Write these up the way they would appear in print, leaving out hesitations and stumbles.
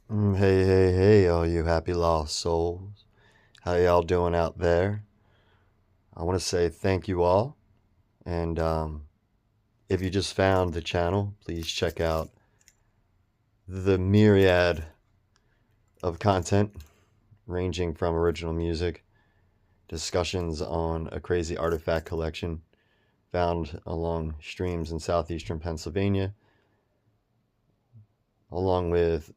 Hey, all you happy lost souls. How y'all doing out there? I want to say thank you all. And if you just found the channel, please check out the myriad of content ranging from original music, discussions on a crazy artifact collection found along streams in southeastern Pennsylvania, along with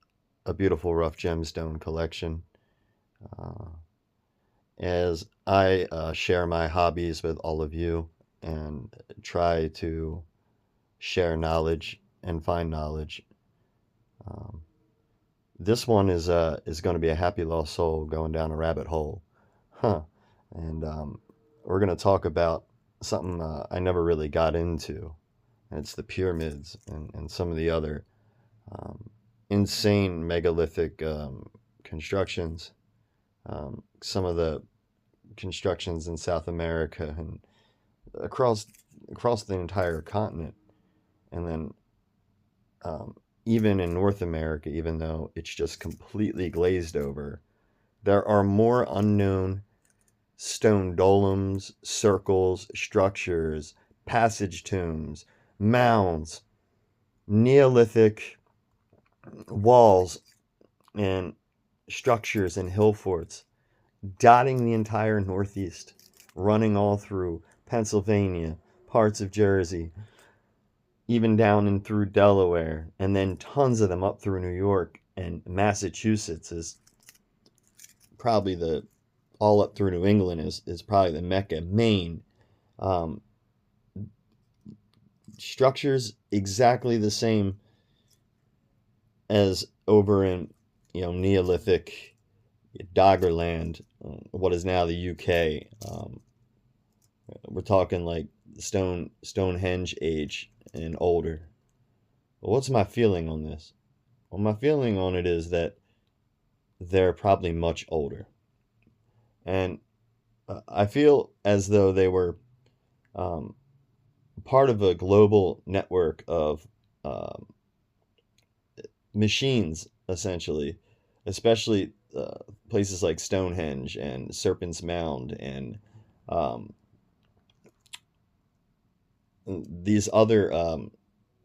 a beautiful rough gemstone collection. Uh, as I share my hobbies with all of you and try to share knowledge and find knowledge. Um, this one is going to be a happy lost soul going down a rabbit hole, huh? And we're going to talk about something I never really got into, and it's the pyramids and some of the other um, insane megalithic constructions. Some of the constructions in South America and across across the entire continent, and then um, even in North America, even though it's just completely glazed over, there are more unknown stone dolems, circles, structures, passage tombs, mounds, Neolithic walls, and structures and hill forts dotting the entire Northeast, running all through Pennsylvania, parts of Jersey, even down and through Delaware, and then tons of them up through New York, and Massachusetts is probably the all up through New England is probably the Mecca. Maine, um, structures exactly the same as over in Neolithic Doggerland, what is now the UK. We're talking like Stonehenge age and older. But what's my feeling on this? Well, my feeling on it is that they're probably much older. And I feel as though they were um, part of a global network of um, machines, essentially, especially places like Stonehenge and Serpent's Mound and um, these other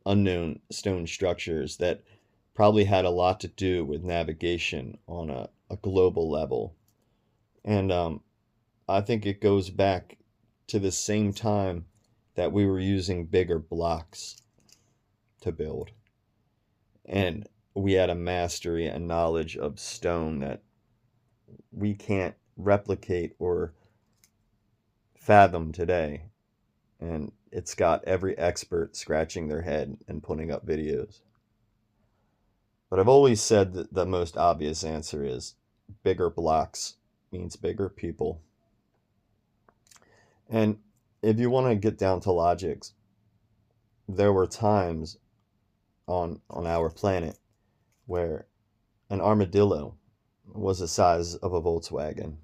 unknown stone structures that probably had a lot to do with navigation on a global level. And I think it goes back to the same time that we were using bigger blocks to build. And we had a mastery and knowledge of stone that we can't replicate or fathom today. And it's got every expert scratching their head and putting up videos. But I've always said that the most obvious answer is bigger blocks means bigger people. And if you want to get down to logics, there were times on our planet where an armadillo was the size of a Volkswagen,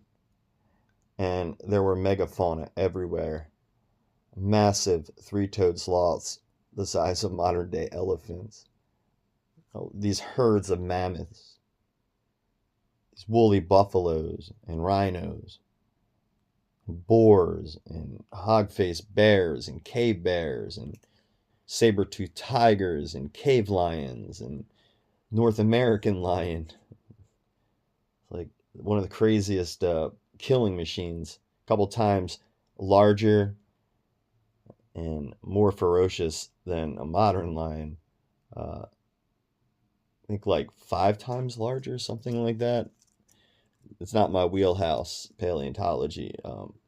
and there were megafauna everywhere, massive three-toed sloths the size of modern-day elephants, these herds of mammoths, these woolly buffaloes and rhinos, boars and hog-faced bears and cave bears and saber-toothed tigers and cave lions and North American lion. Like one of the craziest killing machines. A couple times larger and more ferocious than a modern lion. I think like 5 times larger, something like that. It's not my wheelhouse, paleontology.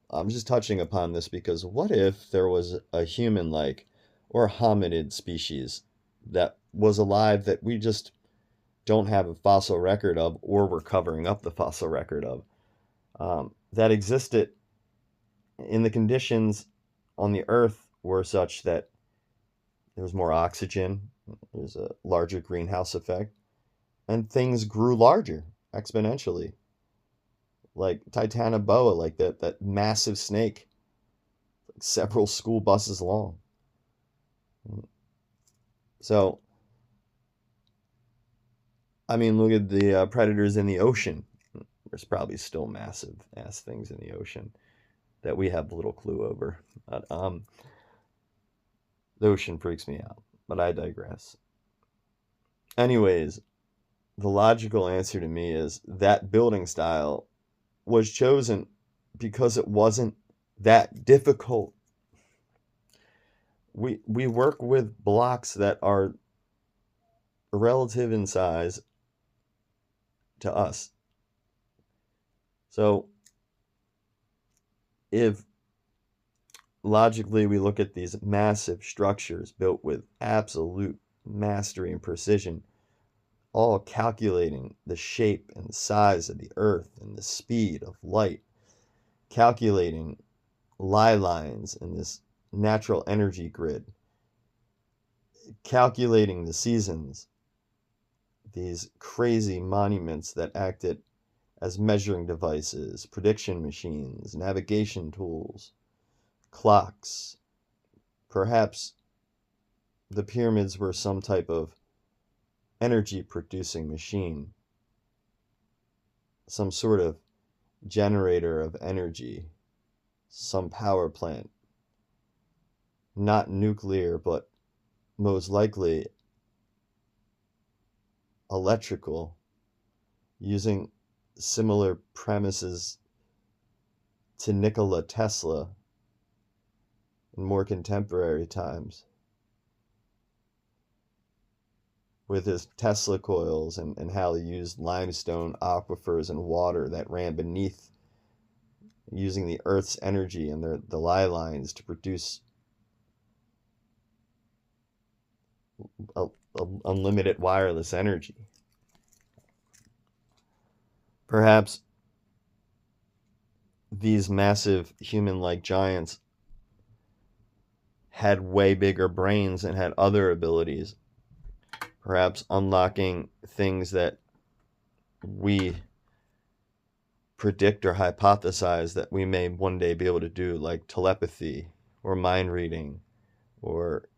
I'm just touching upon this because what if there was a human like or a hominid species that was alive that we just don't have a fossil record of, or we're covering up the fossil record of, that existed in the conditions on the Earth were such that there was more oxygen, there was a larger greenhouse effect, and things grew larger exponentially. Like Titanoboa, like that massive snake, like several school buses long. So I mean, look at the predators in the ocean. There's probably still massive ass things in the ocean that we have little clue over. But, the ocean freaks me out, but I digress. Anyways, the logical answer to me is that building style was chosen because it wasn't that difficult. We work with blocks that are relative in size to us. So if logically we look at these massive structures built with absolute mastery and precision, all calculating the shape and size of the earth and the speed of light, calculating lie lines in this natural energy grid, calculating the seasons, these crazy monuments that acted as measuring devices, prediction machines, navigation tools, clocks. Perhaps the pyramids were some type of energy producing machine, some sort of generator of energy, some power plant, not nuclear, but most likely electrical, using similar premises to Nikola Tesla in more contemporary times, with his Tesla coils and how he used limestone aquifers and water that ran beneath, using the Earth's energy and the lie lines to produce unlimited wireless energy. Perhaps these massive human-like giants had way bigger brains and had other abilities, perhaps unlocking things that we predict or hypothesize that we may one day be able to do, like telepathy or mind reading, or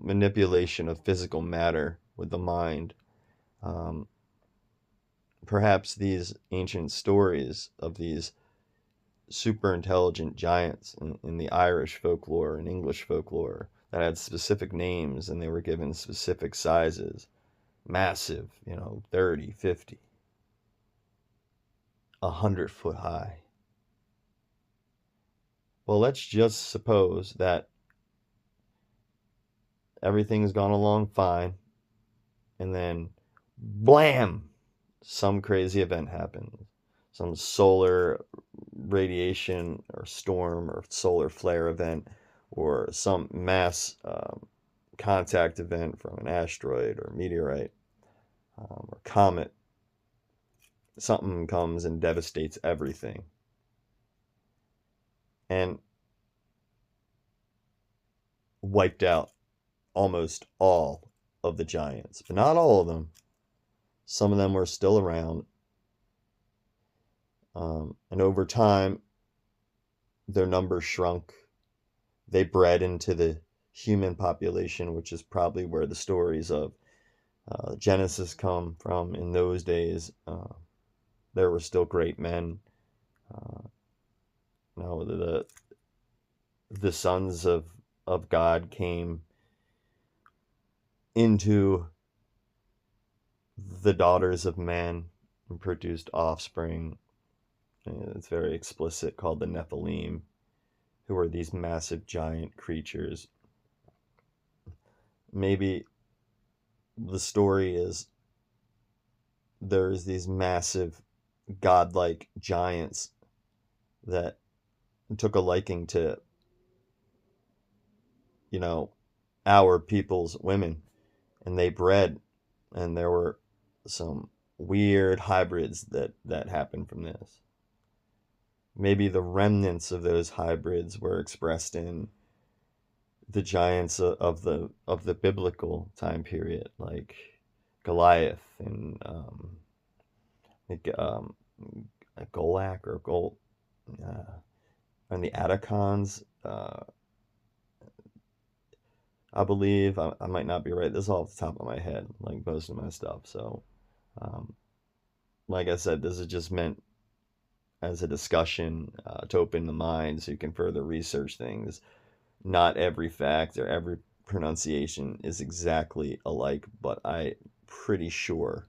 manipulation of physical matter with the mind. Perhaps these ancient stories of these super intelligent giants in the Irish folklore and English folklore that had specific names and they were given specific sizes, massive, 30, 50, 100 foot high. Well, let's just suppose that everything's gone along fine, and then blam, some crazy event happens. Some solar radiation or storm or solar flare event, or some mass contact event from an asteroid or meteorite or comet. Something comes and devastates everything. And wiped out almost all of the giants, but not all of them. Some of them were still around. And over time, their numbers shrunk. They bred into the human population, which is probably where the stories of Genesis come from. In those days, there were still great men. The sons of God came into the daughters of man and produced offspring. It's very explicit, called the Nephilim, who are these massive giant creatures. Maybe the story is there's these massive godlike giants that took a liking to, our people's women, and they bred, and there were some weird hybrids that happened from this. Maybe the remnants of those hybrids were expressed in the giants of the biblical time period, like Goliath and Golak or Gol, and the Atacons. I believe I might not be right. This is all off the top of my head, like most of my stuff. So Um, like I said, this is just meant as a discussion to open the mind so you can further research things. Not every fact or every pronunciation is exactly alike, but I'm pretty sure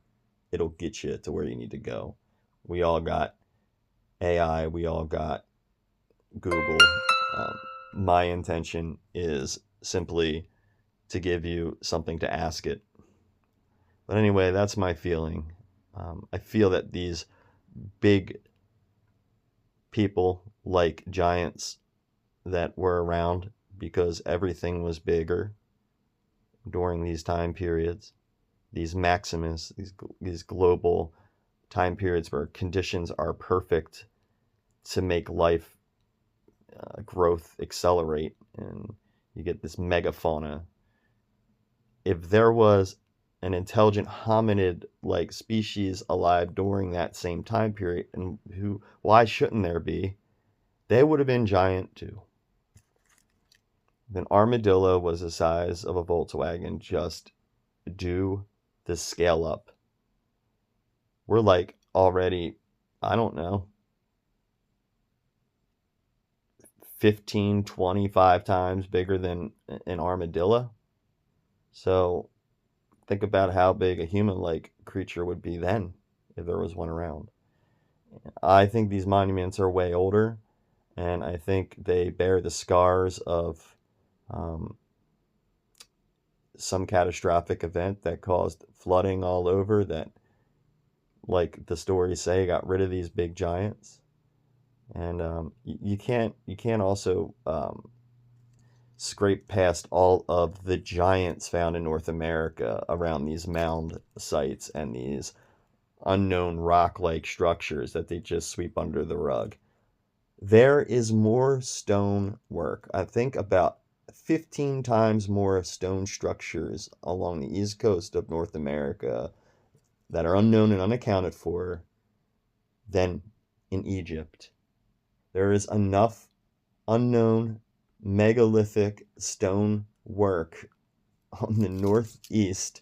it'll get you to where you need to go. We all got AI, we all got Google. My intention is simply to give you something to ask it. But anyway, that's my feeling. I feel that these big people, like giants, that were around because everything was bigger during these time periods, these maximus, these global time periods where conditions are perfect to make life growth accelerate, and you get this megafauna. If there was an intelligent hominid like species alive during that same time period, and why shouldn't there be? They would have been giant too. An armadillo was the size of a Volkswagen. Just do the scale up. We're like already, I don't know, 15, 25 times bigger than an armadillo. So think about how big a human-like creature would be then if there was one around. I think these monuments are way older, and I think they bear the scars of um, some catastrophic event that caused flooding all over, that, like the stories say, got rid of these big giants. And you can't also scrape past all of the giants found in North America around these mound sites and these unknown rock-like structures that they just sweep under the rug. There is more stone work. I think about 15 times more stone structures along the east coast of North America that are unknown and unaccounted for than in Egypt. There is enough unknown megalithic stone work on the northeast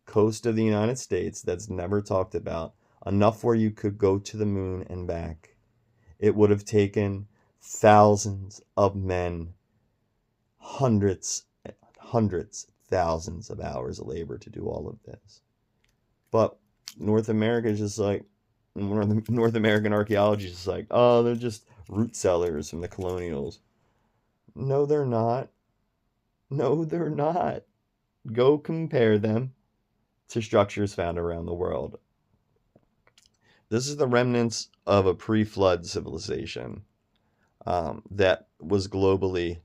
coast of the United States that's never talked about, enough where you could go to the moon and back. It would have taken thousands of men, hundreds, thousands of hours of labor to do all of this. But North America is just like, North American archaeology is just like, oh, they're just root sellers from the colonials. No, they're not. No, they're not. Go compare them to structures found around the world. This is the remnants of a pre-flood civilization that was globally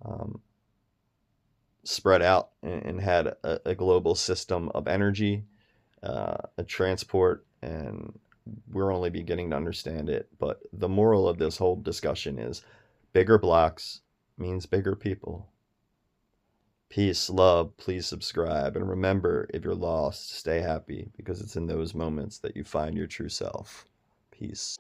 um, spread out and had a global system of energy, a transport, and we're only beginning to understand it. But the moral of this whole discussion is bigger blocks means bigger people. Peace, love, please subscribe. And remember, if you're lost, stay happy, because it's in those moments that you find your true self. Peace.